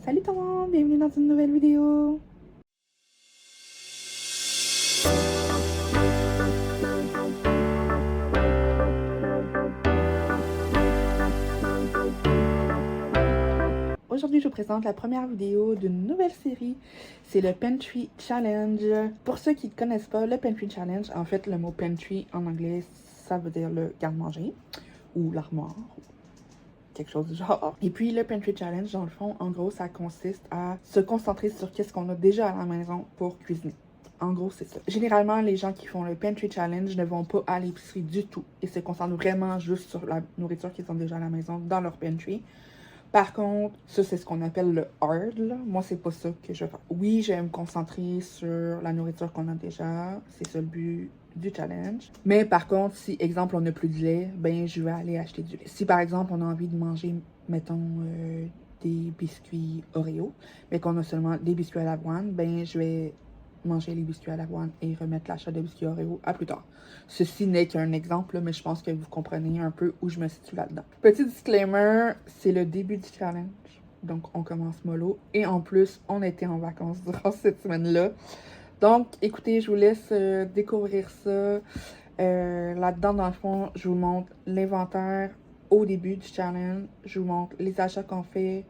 Salut tout le monde, bienvenue dans une nouvelle vidéo. Aujourd'hui, je vous présente la première vidéo d'une nouvelle série. C'est le Pantry Challenge. Pour ceux qui ne connaissent pas, le Pantry Challenge, en fait, le mot pantry en anglais, ça veut dire le garde-manger ou l'armoire. Quelque chose du genre. Et puis le Pantry Challenge, dans le fond, en gros, ça consiste à se concentrer sur qu'est-ce qu'on a déjà à la maison pour cuisiner. En gros, c'est ça. Généralement, les gens qui font le Pantry Challenge ne vont pas à l'épicerie du tout. Ils se concentrent vraiment juste sur la nourriture qu'ils ont déjà à la maison dans leur pantry. Par contre, ça, c'est ce qu'on appelle le hard, là. Moi, c'est pas ça que je fais. Oui, je vais me concentrer sur la nourriture qu'on a déjà. C'est ça le but du challenge. Mais par contre, si, exemple, on n'a plus de lait, ben, je vais aller acheter du lait. Si, par exemple, on a envie de manger, mettons, des biscuits Oreo, mais qu'on a seulement des biscuits à l'avoine, ben, je vais manger les biscuits à l'avoine et remettre l'achat de biscuits Oreo à plus tard. Ceci n'est qu'un exemple, mais je pense que vous comprenez un peu où je me situe là-dedans. Petit disclaimer, c'est le début du challenge, donc on commence mollo. Et en plus, on était en vacances durant cette semaine-là. Donc, écoutez, je vous laisse découvrir ça. Là-dedans, dans le fond, je vous montre l'inventaire au début du challenge. Je vous montre les achats qu'on fait,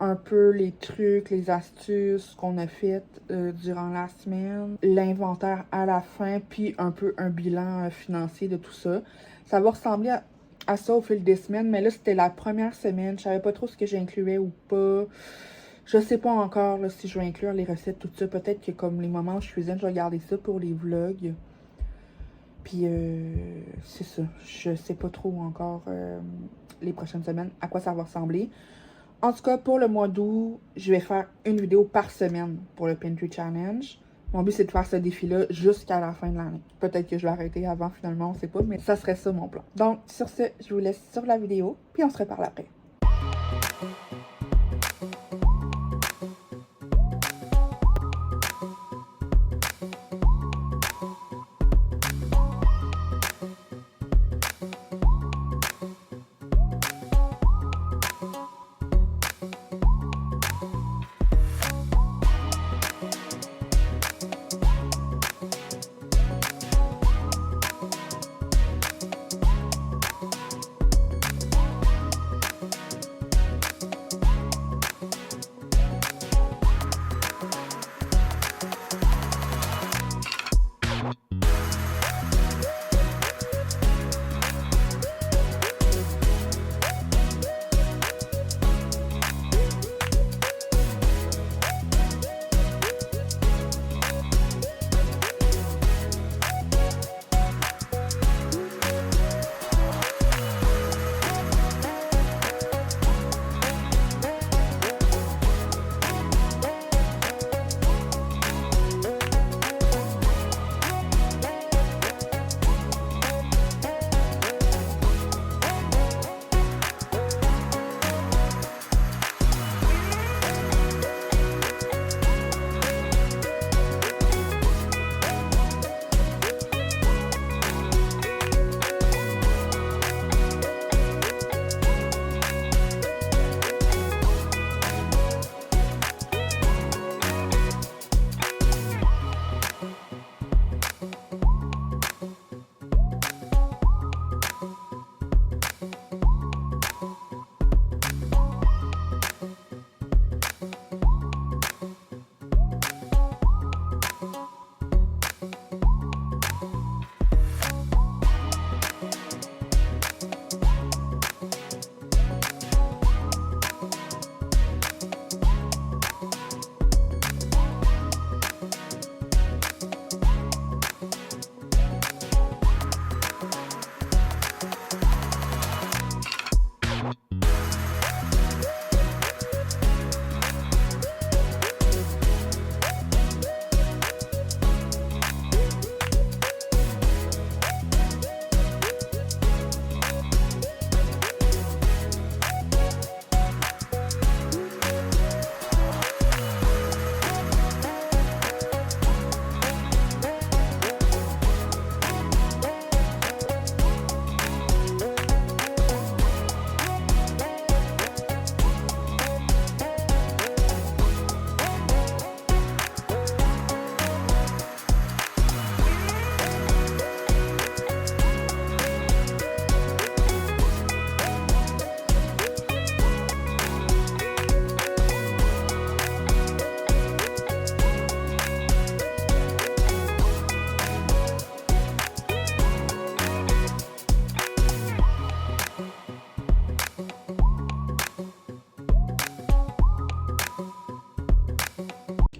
un peu les trucs, les astuces qu'on a faites durant la semaine, l'inventaire à la fin, puis un peu un bilan financier de tout ça. Ça va ressembler à ça au fil des semaines, mais là, c'était la première semaine. Je savais pas trop ce que j'incluais ou pas. Je sais pas encore là, si je vais inclure les recettes, tout ça. Peut-être que comme les moments où je cuisine, je vais garder ça pour les vlogs. Puis, c'est ça. Je sais pas trop encore les prochaines semaines à quoi ça va ressembler. En tout cas, pour le mois d'août, je vais faire une vidéo par semaine pour le Pantry Challenge. Mon but, c'est de faire ce défi-là jusqu'à la fin de l'année. Peut-être que je vais arrêter avant, finalement, on sait pas, mais ça serait ça mon plan. Donc, sur ce, je vous laisse sur la vidéo, puis on se reparle après.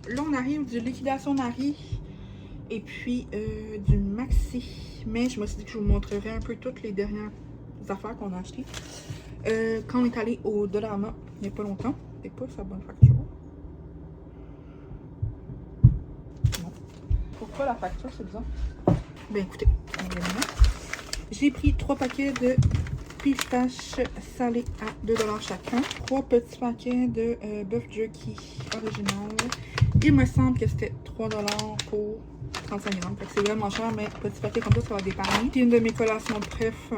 là, on arrive du liquidation Marie et puis du Maxi. Mais je me suis dit que je vous montrerai un peu toutes les dernières affaires qu'on a achetées. Quand on est allé au Dollarama, il n'y a pas longtemps, c'est pas sa bonne facture. Non. Pourquoi la facture, c'est bizarre? Ben écoutez, j'ai pris 3 paquets de pistaches salées à 2$ chacun. 3 petits paquets de bœuf jerky original. Il me semble que c'était 3$ pour 35 grammes. Fait que c'est vraiment cher, mais petit paquet comme ça va dépanner. Puis une de mes collations préf,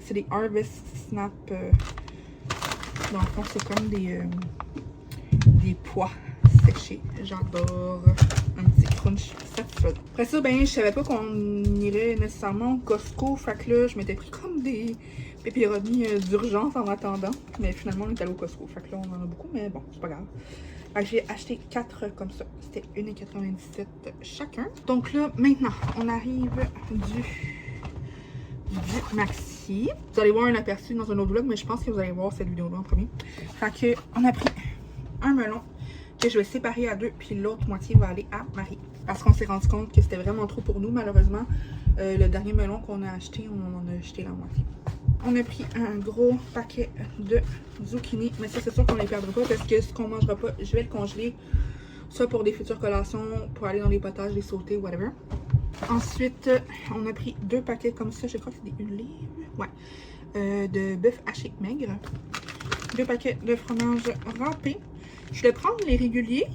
c'est des Harvest Snap. Dans le fond, c'est comme des pois séchés. J'adore. Un petit crunch satisfaisant. Après ça, ben, je savais pas qu'on irait nécessairement au Costco. Fait que là, je m'étais pris comme des pepperoni d'urgence en attendant. Mais finalement, on est allé au Costco. Fait que là, on en a beaucoup, mais bon, c'est pas grave. J'ai acheté 4 comme ça. C'était 1,97$ chacun. Donc là, maintenant, on arrive du Maxi. Vous allez voir un aperçu dans un autre vlog, mais je pense que vous allez voir cette vidéo-là en premier. Fait que, on a pris un melon que je vais séparer à 2, puis l'autre moitié va aller à Marie. Parce qu'on s'est rendu compte que c'était vraiment trop pour nous, malheureusement. Le dernier melon qu'on a acheté, on en a jeté la moitié. On a pris un gros paquet de zucchini, mais ça c'est sûr qu'on ne les perdra pas parce que ce qu'on ne mangera pas, je vais le congeler, soit pour des futures collations, pour aller dans les potages, les sauter, whatever. Ensuite, on a pris 2 paquets comme ça, je crois que c'est des 1 livre, ouais, de bœuf haché maigre. 2 paquets de fromage râpé. Je vais prendre les réguliers,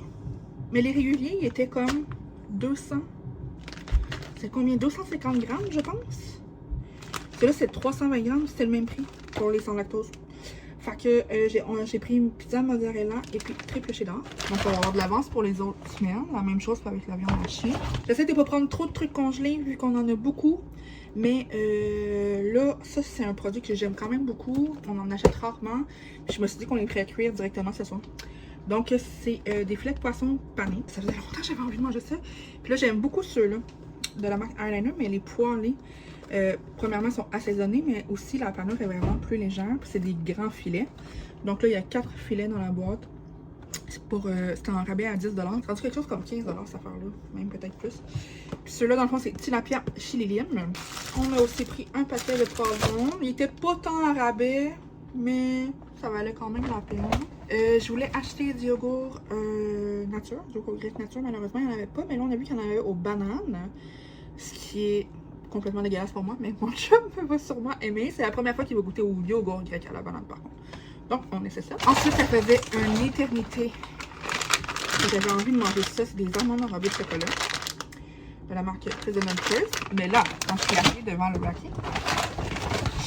mais les réguliers, ils étaient comme 200, c'est combien? 250 grammes, je pense. Là, c'est 320 grammes, c'était le même prix pour les sans lactose. Fait que j'ai pris une pizza mozzarella et puis triple cheddar. Donc, on va avoir de l'avance pour les autres semaines. La même chose avec la viande hachée. J'essaie de ne pas prendre trop de trucs congelés vu qu'on en a beaucoup. Mais là, ça, c'est un produit que j'aime quand même beaucoup. On en achète rarement. Puis je me suis dit qu'on les ferait cuire directement ce soir. Donc, c'est des filets de poisson panés. Ça faisait longtemps que j'avais envie de manger ça. Puis là, j'aime beaucoup ceux-là de la marque Eyeliner, mais les poêlés. Premièrement, sont assaisonnés, mais aussi la panure est vraiment plus légère. Puis c'est des grands filets. Donc là, il y a 4 filets dans la boîte. C'était en rabais à 10$. C'est rendu quelque chose comme 15$ cette affaire-là. Même peut-être plus. Puis ceux-là, dans le fond, c'est tilapia chili lime. On a aussi pris un paquet de poivrons. Il était pas tant en rabais, mais ça valait quand même la peine. Je voulais acheter du yogourt nature, du yogourt grec nature. Malheureusement, il n'y en avait pas. Mais là, on a vu qu'il y en avait aux bananes. Ce qui est complètement dégueulasse pour moi, mais mon chum va sûrement aimer. C'est la première fois qu'il va goûter au yogourt grec à la banane, par contre. Donc, on essaie ça. Ensuite, ça faisait une éternité que j'avais envie de manger ça. C'est des amandes enrobées de chocolat de la marque President First. Mais là, quand je suis arrivée devant le braquet,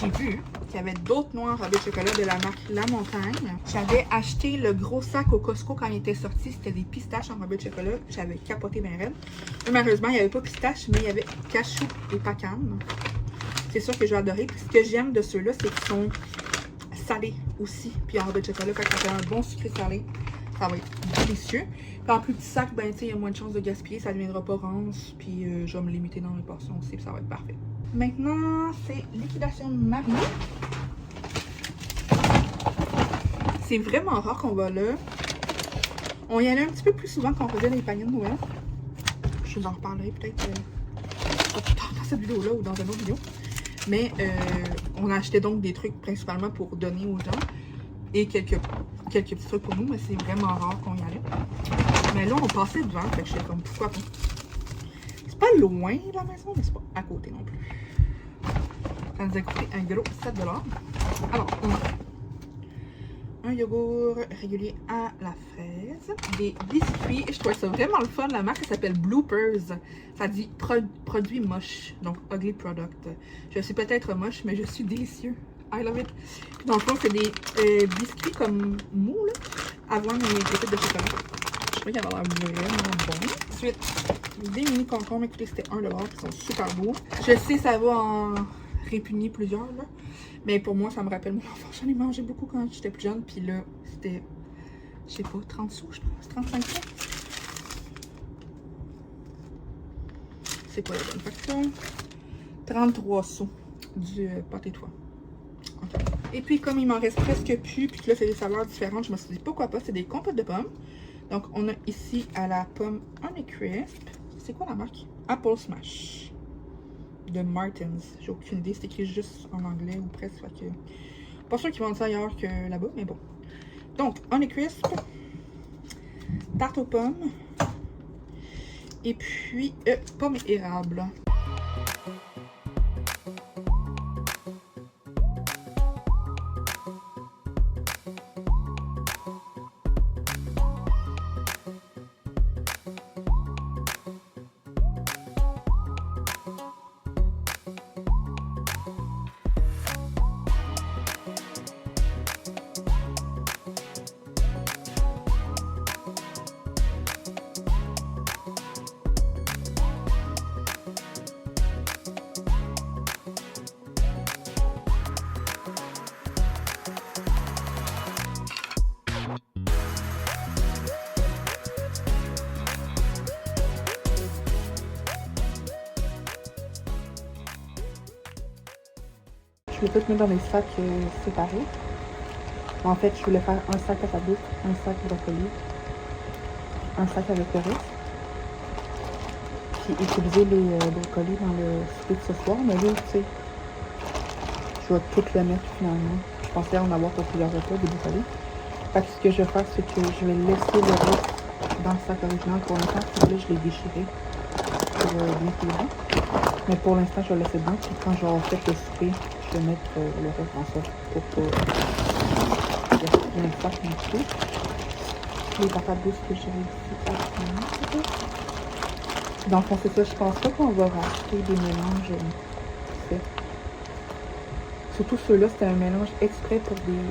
j'ai vu qu'il y avait d'autres noix enrobées de chocolat de la marque La Montagne. J'avais acheté le gros sac au Costco quand il était sorti. C'était des pistaches enrobées de chocolat. J'avais capoté bien raide. Malheureusement, il n'y avait pas pistache, mais il y avait cachou et pacane. C'est sûr que j'ai adoré. Puis ce que j'aime de ceux-là, c'est qu'ils sont salés aussi. Puis enrobés de chocolat, quand on fait un bon sucré salé, ça va être délicieux. Puis en plus petit sac, ben tu sais, il y a moins de chances de gaspiller. Ça ne deviendra pas rance. Puis je vais me limiter dans mes portions aussi. Puis ça va être parfait. Maintenant, c'est liquidation Marie. C'est vraiment rare qu'on va là. On y allait un petit peu plus souvent quand on faisait les paniers de Noël. Je vous en reparlerai peut-être plus tard dans cette vidéo-là ou dans une autre vidéo. Mais on achetait donc des trucs principalement pour donner aux gens. Et quelques petits trucs pour nous, mais c'est vraiment rare qu'on y allait. Mais là, on passait devant, fait que j'étais comme, pourquoi pas? C'est pas loin de la maison, mais c'est pas à côté non plus. Ça nous a coûté un gros 7$. Alors, on a un yogourt régulier à la fraise, des biscuits. Je trouvais ça vraiment le fun. La marque s'appelle Bloopers. Ça dit produit moche, donc ugly product. Je suis peut-être moche, mais je suis délicieux. I love it. Puis dans le fond, c'est des biscuits comme mou, là, avant les pépites de chocolat. Je trouvais qu'il avait l'air vraiment bon. Ensuite, des mini concombres. Écoutez, c'était 1$. Ils sont super beaux. Je sais, ça va en répugner plusieurs, là. Mais pour moi, ça me rappelle mon enfance. J'en ai mangé beaucoup quand j'étais plus jeune. Puis là, c'était, je sais pas, 30 sous, je pense. 35 sous. C'est quoi la bonne facture? 33 sous du pâté de foie. Okay. Et puis, comme il m'en reste presque plus, puis que là, c'est des saveurs différentes, je me suis dit, pourquoi pas? C'est des compotes de pommes. Donc, on a ici à la pomme Honeycrisp. C'est quoi la marque? Apple Smash. De Martins. J'ai aucune idée. C'est écrit juste en anglais ou presque. Fait que... Pas sûr qu'ils vendent ça ailleurs que là-bas, mais bon. Donc, Honeycrisp. Tarte aux pommes. Et puis, pomme érable. Je vais tout mettre dans des sacs séparés. En fait, je voulais faire un sac à patate douce, un sac brocoli, un sac avec le reste. Puis utiliser les brocolis dans le souper de ce soir. Mais là, tu sais, je vais tout le mettre finalement. Je pensais en avoir pour plusieurs repas, des brocolis. Fait que ce que je vais faire, c'est que je vais laisser le reste dans le sac original pour l'instant. Puis là, je l'ai déchiré pour bien cuire. Mais pour l'instant, je vais le laisser dedans. Puis quand je vais avoir fait le souper, je vais mettre le reste dans ça pour pas gaspiller un sac non plus. Les patates douces que j'ai ici. Dans le fond, c'est ça. Je pense pas qu'on va racheter des mélanges faits. Surtout ceux-là, c'était un mélange exprès pour des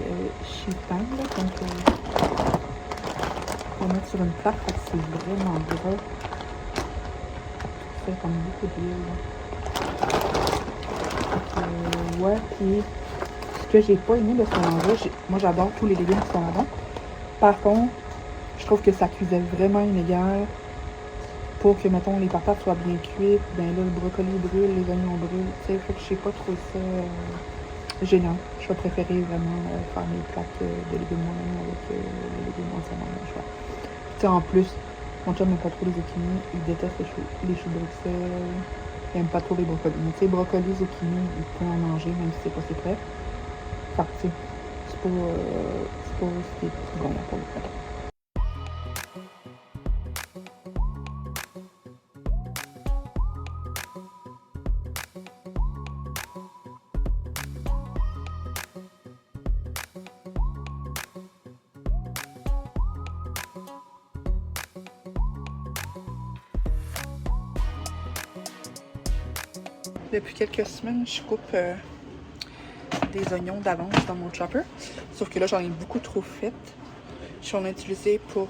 sheet pan. Donc, on va mettre sur une plaque. Fait que c'est vraiment gras. Ça fait comme beaucoup d'huile. Ouais, puis ce que j'ai pas aimé de ce mélange-là, moi j'adore tous les légumes qui sont là-dedans. Par contre, je trouve que ça cuisait vraiment inégal pour que, mettons, les patates soient bien cuites. Ben là, le brocoli brûle, les oignons brûlent. Tu sais, fait que je sais pas trop ça gênant. Je vais préférer vraiment faire mes plaques de légumes moi-même avec les légumes entièrement mon choix. Tu sais, en plus, mon chum n'aime pas trop les zucchini, il déteste les choux de Bruxelles. Il n'aime pas trop les brocolis. Mais tu sais, brocolis, zucchini, il peut en manger, même si c'est pas ses prêts. Fait que tu sais, c'est pas ce qui est bon pour le pâté. Depuis quelques semaines, je coupe des oignons d'avance dans mon chopper. Sauf que là, j'en ai beaucoup trop fait. Je vais en utiliser pour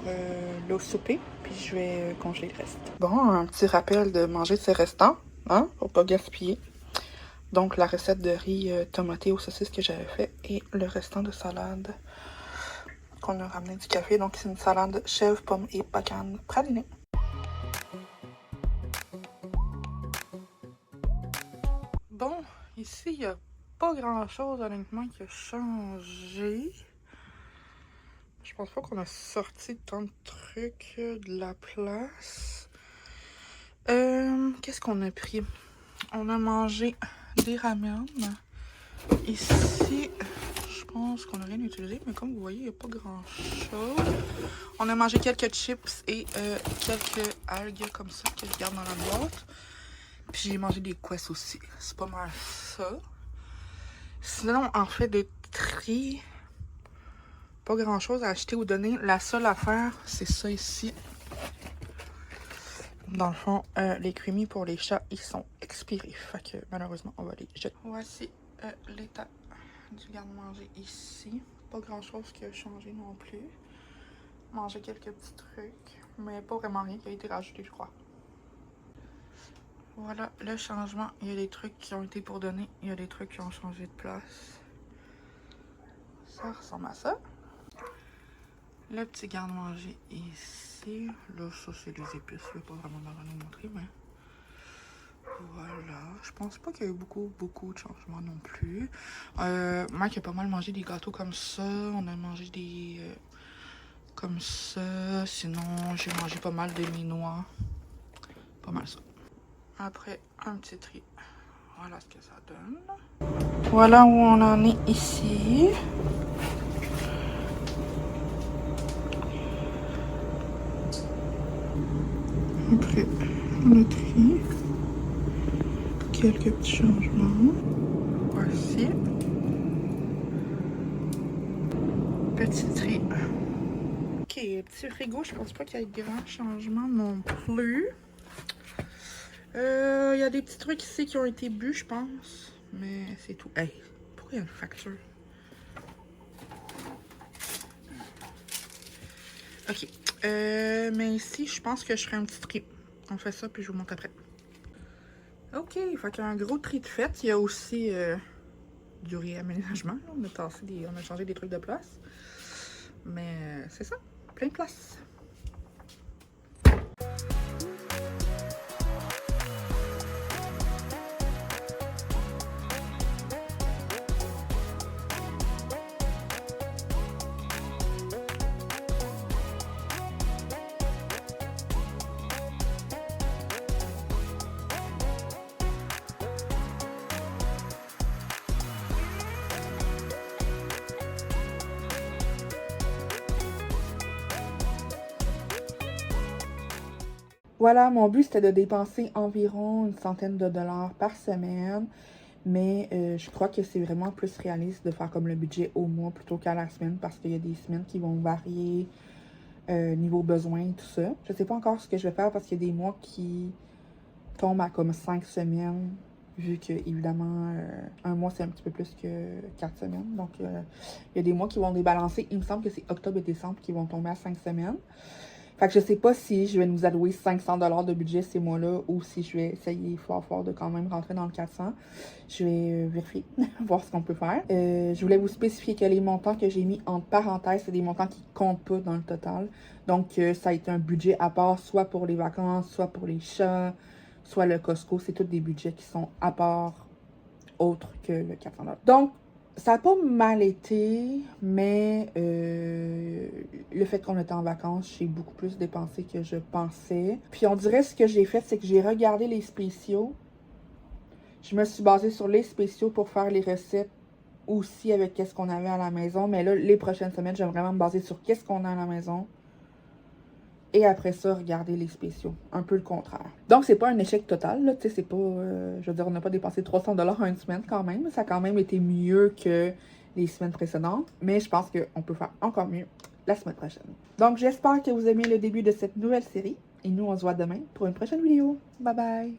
le souper, puis je vais congeler le reste. Bon, un petit rappel de manger ses restants, hein, pour pas gaspiller. Donc, la recette de riz tomaté aux saucisses que j'avais fait et le restant de salade qu'on a ramené du café. Donc, c'est une salade chèvre, pomme et bacon pralinée. Bon, ici, il n'y a pas grand-chose, honnêtement, qui a changé. Je pense pas qu'on a sorti tant de trucs de la place. Qu'est-ce qu'on a pris? On a mangé des ramen. Ici, je pense qu'on n'a rien utilisé, mais comme vous voyez, il n'y a pas grand-chose. On a mangé quelques chips et quelques algues comme ça que je garde dans la boîte. Puis j'ai mangé des couesses aussi. C'est pas mal ça. Sinon, en fait de tri, pas grand chose à acheter ou donner. La seule affaire, c'est ça ici. Dans le fond, les cremies pour les chats, ils sont expirés. Fait que malheureusement, on va les jeter. Voici l'état du garde-manger ici. Pas grand chose qui a changé non plus. Manger quelques petits trucs, mais pas vraiment rien qui a été rajouté, je crois. Voilà le changement. Il y a des trucs qui ont été pour donner. Il y a des trucs qui ont changé de place. Ça ressemble à ça. Le petit garde-manger ici. Là, ça, c'est des épices. Je vais pas vraiment vous montrer, mais... Voilà. Je pense pas qu'il y a eu beaucoup de changements non plus. Mike a pas mal mangé des gâteaux comme ça. On a mangé des comme ça. Sinon, j'ai mangé pas mal de mie noire. Pas mal ça. Après, un petit tri. Voilà ce que ça donne. Voilà où on en est ici. Après, le tri. Quelques petits changements. Voici. Petit tri. Ok, petit frigo, je pense pas qu'il y ait de grands changements non plus. Il y a des petits trucs ici qui ont été bu, je pense. Mais c'est tout. Hey, pourquoi il y a une facture? Ok. Mais ici, je pense que je ferai un petit tri. On fait ça, puis je vous montre après. Ok, fait qu'il y a un gros tri de fait. Il y a aussi du réaménagement. On a tassé on a changé des trucs de place. Mais c'est ça, plein de place. Voilà, mon but c'était de dépenser environ une centaine de dollars par semaine. Mais je crois que c'est vraiment plus réaliste de faire comme le budget au mois plutôt qu'à la semaine parce qu'il y a des semaines qui vont varier niveau besoin, tout ça. Je sais pas encore ce que je vais faire parce qu'il y a des mois qui tombent à comme 5 semaines. Vu que, évidemment, un mois c'est un petit peu plus que 4 semaines. Donc, il y a des mois qui vont débalancer. Il me semble que c'est octobre et décembre qui vont tomber à 5 semaines. Fait que je sais pas si je vais nous allouer 500 $ de budget ces mois-là ou si je vais essayer fort de quand même rentrer dans le 400. Je vais vérifier, voir ce qu'on peut faire. Je voulais vous spécifier que les montants que j'ai mis entre parenthèses, c'est des montants qui comptent pas dans le total. Donc, ça a été un budget à part, soit pour les vacances, soit pour les chats, soit le Costco. C'est tous des budgets qui sont à part, autres que le 400 $. Donc, ça n'a pas mal été, mais le fait qu'on était en vacances, j'ai beaucoup plus dépensé que je pensais. Puis on dirait ce que j'ai fait, c'est que j'ai regardé les spéciaux. Je me suis basée sur les spéciaux pour faire les recettes aussi avec qu'est-ce qu'on avait à la maison. Mais là, les prochaines semaines, je vais vraiment me baser sur qu'est-ce qu'on a à la maison. Et après ça, regarder les spéciaux. Un peu le contraire. Donc, c'est pas un échec total, là. Tu sais, c'est pas... je veux dire, on n'a pas dépensé 300 $ en une semaine quand même. Ça a quand même été mieux que les semaines précédentes. Mais je pense qu'on peut faire encore mieux la semaine prochaine. Donc, j'espère que vous aimez le début de cette nouvelle série. Et nous, on se voit demain pour une prochaine vidéo. Bye bye!